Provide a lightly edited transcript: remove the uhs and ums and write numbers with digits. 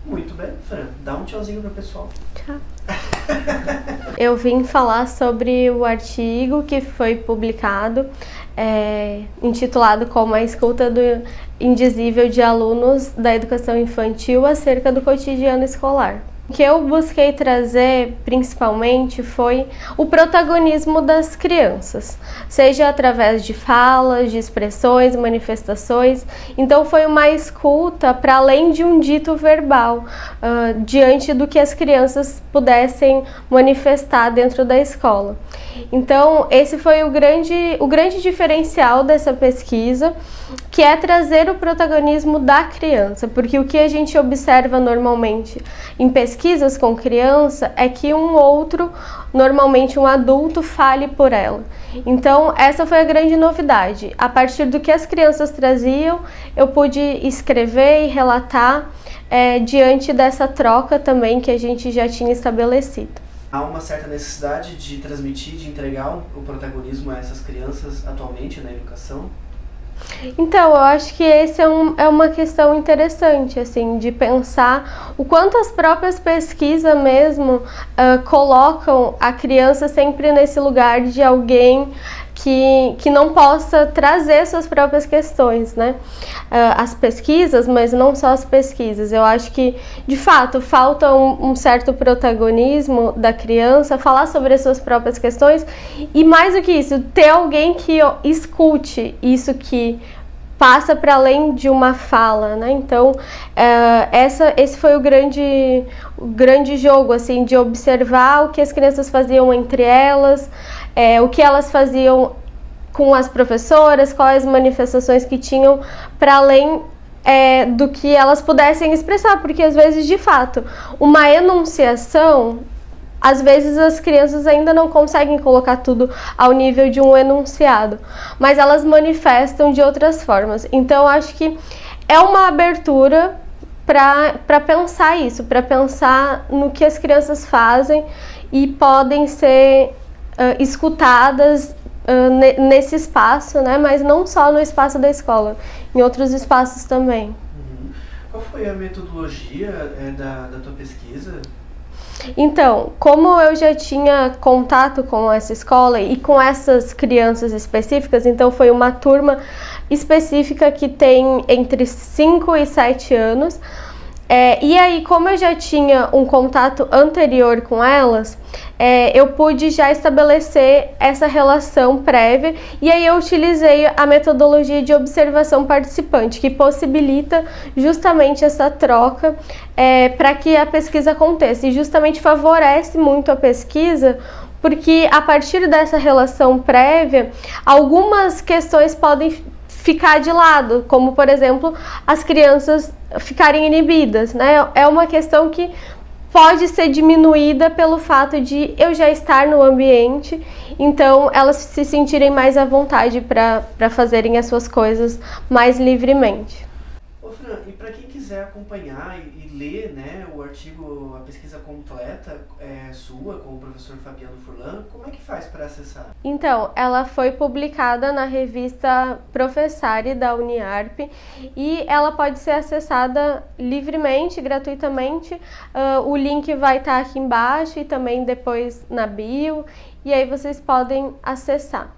Muito bem, Fran. Dá um tchauzinho pro pessoal. Tchau. Eu vim falar sobre o artigo que foi publicado, intitulado como A Escuta do Indizível de Alunos da Educação Infantil acerca do cotidiano escolar. O que eu busquei trazer, principalmente, foi o protagonismo das crianças, seja através de falas, de expressões, manifestações. Então, foi uma escuta para além de um dito verbal, diante do que as crianças pudessem manifestar dentro da escola. Então, esse foi o grande diferencial dessa pesquisa, que é trazer o protagonismo da criança, porque o que a gente observa normalmente em pesquisas com criança é que um outro, normalmente um adulto, fale por ela. Então, essa foi a grande novidade. A partir do que as crianças traziam, eu pude escrever e relatar diante dessa troca também que a gente já tinha estabelecido. Há uma certa necessidade de transmitir, de entregar o protagonismo a essas crianças atualmente na educação? Então, eu acho que esse é uma questão interessante, assim, de pensar o quanto as próprias pesquisas mesmo colocam a criança sempre nesse lugar de alguém que não possa trazer suas próprias questões, né? As pesquisas, mas não só as pesquisas. Eu acho que, de fato, falta um certo protagonismo da criança, falar sobre as suas próprias questões e, mais do que isso, ter alguém que escute isso que passa para além de uma fala, né? Então, esse foi o grande jogo, assim, de observar o que as crianças faziam entre elas, o que elas faziam com as professoras, quais manifestações que tinham para além do que elas pudessem expressar, porque às vezes, de fato, uma enunciação, às vezes as crianças ainda não conseguem colocar tudo ao nível de um enunciado, mas elas manifestam de outras formas. Então, acho que é uma abertura para pensar isso, para pensar no que as crianças fazem e podem ser escutadas nesse espaço, né? Mas não só no espaço da escola, em outros espaços também. Uhum. Qual foi a metodologia da tua pesquisa? Então, como eu já tinha contato com essa escola e com essas crianças específicas, então foi uma turma específica que tem entre 5 e 7 anos. E aí, como eu já tinha um contato anterior com elas, eu pude já estabelecer essa relação prévia e aí eu utilizei a metodologia de observação participante, que possibilita justamente essa troca para que a pesquisa aconteça e justamente favorece muito a pesquisa, porque a partir dessa relação prévia, algumas questões podem ficar de lado, como, por exemplo, as crianças ficarem inibidas, né? É uma questão que pode ser diminuída pelo fato de eu já estar no ambiente, então elas se sentirem mais à vontade para fazerem as suas coisas mais livremente. Ô Fran, e para quem quiser acompanhar e ler, né, o artigo, a pesquisa completa sua com o professor Fabiano Furlan, como é que faz para acessar? Então, ela foi publicada na revista Professare da Uniarp e ela pode ser acessada livremente, gratuitamente. O link vai estar aqui embaixo e também depois na bio, e aí vocês podem acessar.